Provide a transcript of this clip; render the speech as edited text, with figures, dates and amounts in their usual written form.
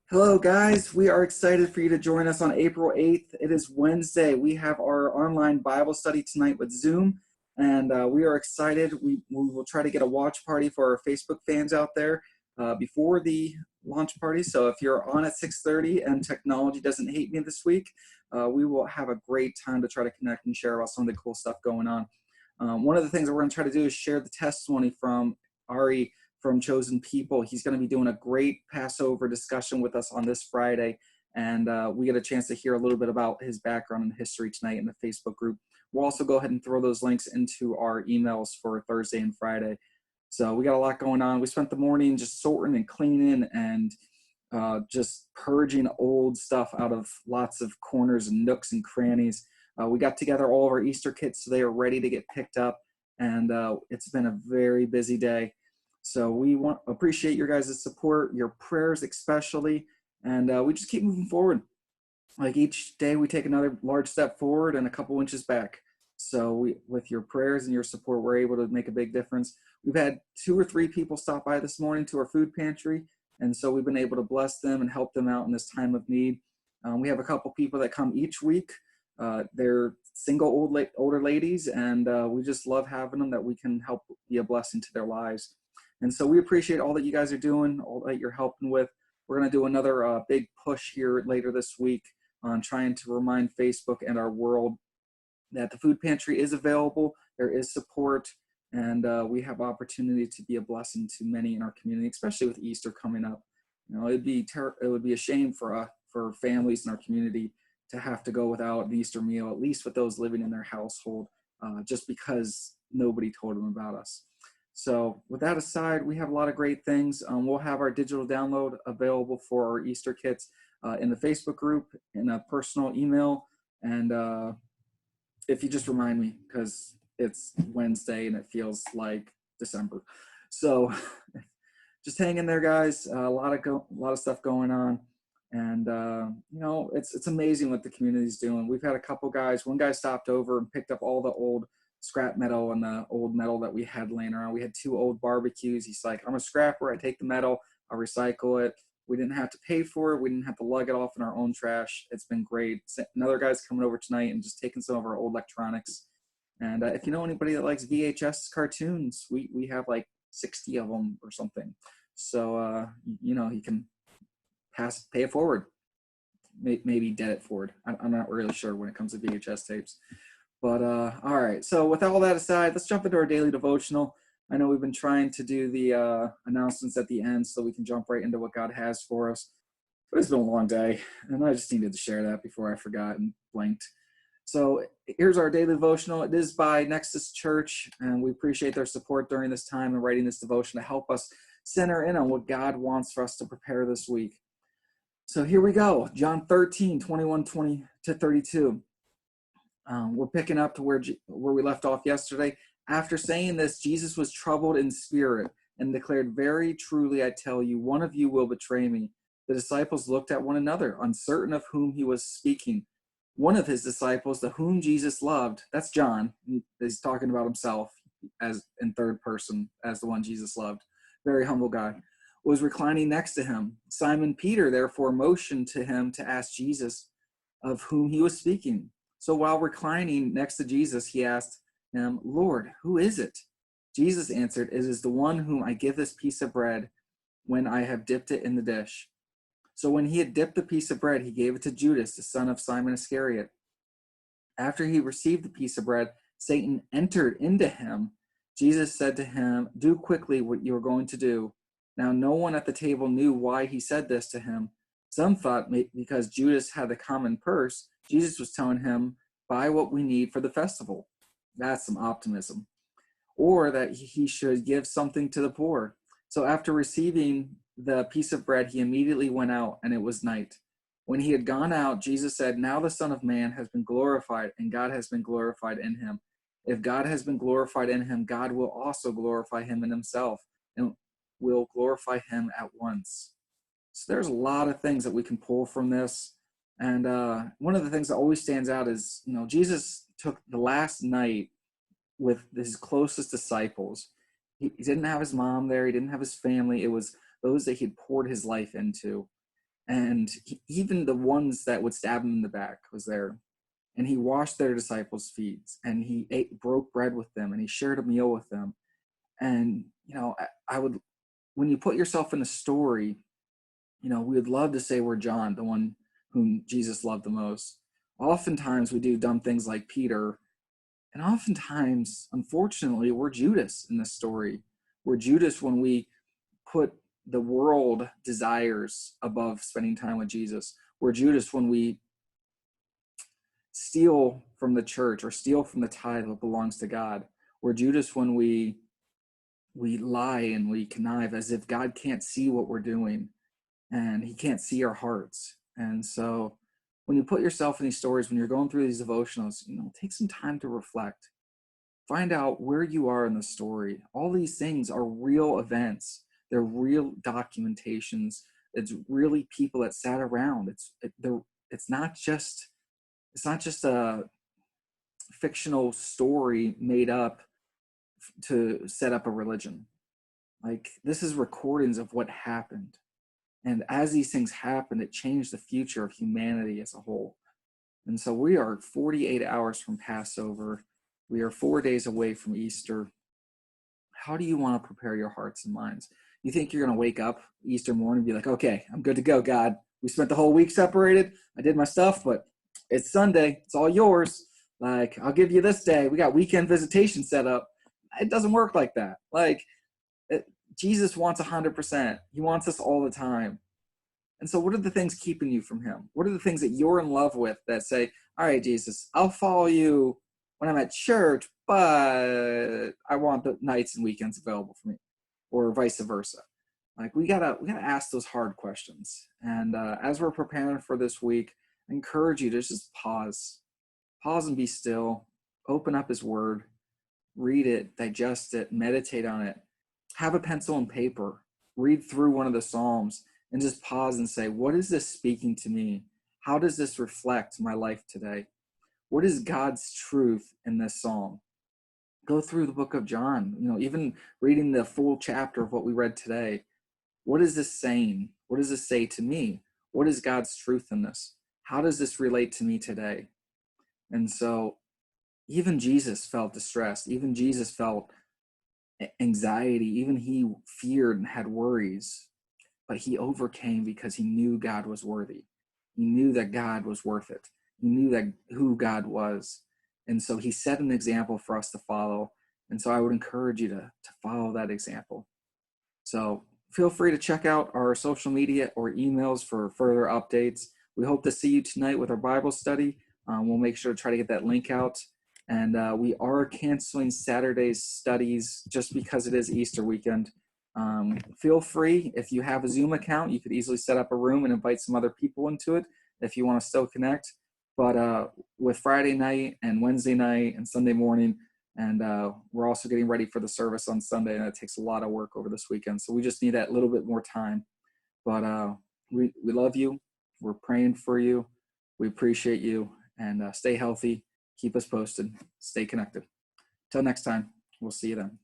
Hello, guys. We are excited for you to join us on April 8th. It is Wednesday. We have our online Bible study tonight with Zoom, and we are excited. We will try to get a watch party for our Facebook fans out there before the launch party. So if you're on at 6:30 and technology doesn't hate me this week, we will have a great time to try to connect and share about some of the cool stuff going on. One of the things that we're going to try to do is share the testimony from Ari from Chosen People. He's going to be doing a great Passover discussion with us on this Friday, and we get a chance to hear a little bit about his background and history tonight in the Facebook group. We'll also go ahead and throw those links into our emails for Thursday and Friday. So we got a lot going on. We spent the morning just sorting and cleaning and just purging old stuff out of lots of corners and nooks and crannies. We got together all of our Easter kits so they are ready to get picked up, and it's been a very busy day. So we appreciate your guys' support, your prayers especially, and we just keep moving forward. Like each day we take another large step forward and a couple inches back. So with your prayers and your support, we're able to make a big difference. We've had 2 or 3 people stop by this morning to our food pantry, and so we've been able to bless them and help them out in this time of need. We have a couple people that come each week. They're single older ladies, and we just love having them that we can help be a blessing to their lives. And so we appreciate all that you guys are doing, all that you're helping with. We're going to do another big push here later this week on trying to remind Facebook and our world that the food pantry is available, there is support, and we have opportunity to be a blessing to many in our community, especially with Easter coming up. You know, it would be a shame for families in our community to have to go without an Easter meal, at least with those living in their household, just because nobody told them about us. So with that aside, we have a lot of great things. We'll have our digital download available for our Easter kits in the Facebook group, in a personal email, and if you just remind me, because it's Wednesday and it feels like December. So just hang in there, guys. A lot of stuff going on. And, you know, it's amazing what the community's doing. We've had a couple guys. One guy stopped over and picked up all the old scrap metal and the old metal that we had laying around. We had 2 old barbecues. He's like, I'm a scrapper. I take the metal. I recycle it. We didn't have to pay for it. We didn't have to lug it off in our own trash. It's been great. Another guy's coming over tonight and just taking some of our old electronics. And if you know anybody that likes VHS cartoons, we have like 60 of them or something. So, you know, he can pay it forward, maybe debt it forward. I'm not really sure when it comes to VHS tapes. But all right, so with all that aside, let's jump into our daily devotional. I know we've been trying to do the announcements at the end so we can jump right into what God has for us. But it's been a long day, and I just needed to share that before I forgot and blanked. So here's our daily devotional. It is by Nexus Church, and we appreciate their support during this time and writing this devotion to help us center in on what God wants for us to prepare this week. So here we go, John 13, 21, 20 to 32. We're picking up to where we left off yesterday. After saying this, Jesus was troubled in spirit and declared, very truly, I tell you, one of you will betray me. The disciples looked at one another, uncertain of whom he was speaking. One of his disciples, the whom Jesus loved, that's John, he's talking about himself as in third person, as the one Jesus loved, very humble guy, was reclining next to him. Simon Peter therefore motioned to him to ask Jesus of whom he was speaking. So while reclining next to Jesus, he asked him, Lord, who is it? Jesus answered, it is the one whom I give this piece of bread when I have dipped it in the dish. So when he had dipped the piece of bread, he gave it to Judas, the son of Simon Iscariot. After he received the piece of bread, Satan entered into him. Jesus said to him, do quickly what you are going to do. Now no one at the table knew why he said this to him. Some thought because Judas had the common purse, Jesus was telling him, buy what we need for the festival. That's some optimism. Or that he should give something to the poor. So after receiving the piece of bread, he immediately went out, and it was night. When he had gone out, Jesus said, now the Son of Man has been glorified, and God has been glorified in him. If God has been glorified in him, God will also glorify him in himself, and will glorify him at once. So there's a lot of things that we can pull from this. And one of the things that always stands out is, you know, Jesus took the last night with his closest disciples. He didn't have his mom there. He didn't have his family. It was those that he'd poured his life into. And even the ones that would stab him in the back was there. And he washed their disciples' feet, and he broke bread with them, and he shared a meal with them. And, I would, when you put yourself in a story, we would love to say we're John, the one whom Jesus loved the most. Oftentimes we do dumb things like Peter, and oftentimes, unfortunately, we're Judas in this story. We're Judas when we put the world desires above spending time with Jesus. We're Judas when we steal from the church or steal from the tithe that belongs to God. We're Judas when we lie and we connive as if God can't see what we're doing and he can't see our hearts. And so when you put yourself in these stories, when you're going through these devotionals, take some time to reflect. Find out where you are in the story. All these things are real events. They're real documentations. It's really people that sat around. It's not just a fictional story made up to set up a religion. Like, this is recordings of what happened. And as these things happened, it changed the future of humanity as a whole. And so we are 48 hours from Passover. We are 4 days away from Easter. How do you want to prepare your hearts and minds? You think you're going to wake up Easter morning and be like, okay, I'm good to go, God. We spent the whole week separated. I did my stuff, but it's Sunday. It's all yours. Like, I'll give you this day. We got weekend visitation set up. It doesn't work like that. Jesus wants 100%. He wants us all the time. And so what are the things keeping you from him? What are the things that you're in love with that say, all right, Jesus, I'll follow you when I'm at church, but I want the nights and weekends available for me, or vice versa. Like, we gotta ask those hard questions. And as we're preparing for this week, I encourage you to just pause and be still, open up his word, read it, digest it, meditate on it, have a pencil and paper, read through one of the Psalms, and just pause and say, what is this speaking to me? How does this reflect my life today? What is God's truth in this psalm? Go through the book of John, even reading the full chapter of what we read today. What is this saying? What does this say to me? What is God's truth in this? How does this relate to me today? And so even Jesus felt distressed. Even Jesus felt anxiety. Even he feared and had worries. But he overcame because he knew God was worthy. He knew that God was worth it. He knew that who God was. And so he set an example for us to follow. And so I would encourage you to follow that example. So feel free to check out our social media or emails for further updates. We hope to see you tonight with our Bible study. We'll make sure to try to get that link out. And we are canceling Saturday's studies just because it is Easter weekend. Feel free, if you have a Zoom account, you could easily set up a room and invite some other people into it if you want to still connect. But with Friday night and Wednesday night and Sunday morning, and we're also getting ready for the service on Sunday, and it takes a lot of work over this weekend. So we just need that little bit more time. But we love you. We're praying for you. We appreciate you. And stay healthy. Keep us posted. Stay connected. Till next time, we'll see you then.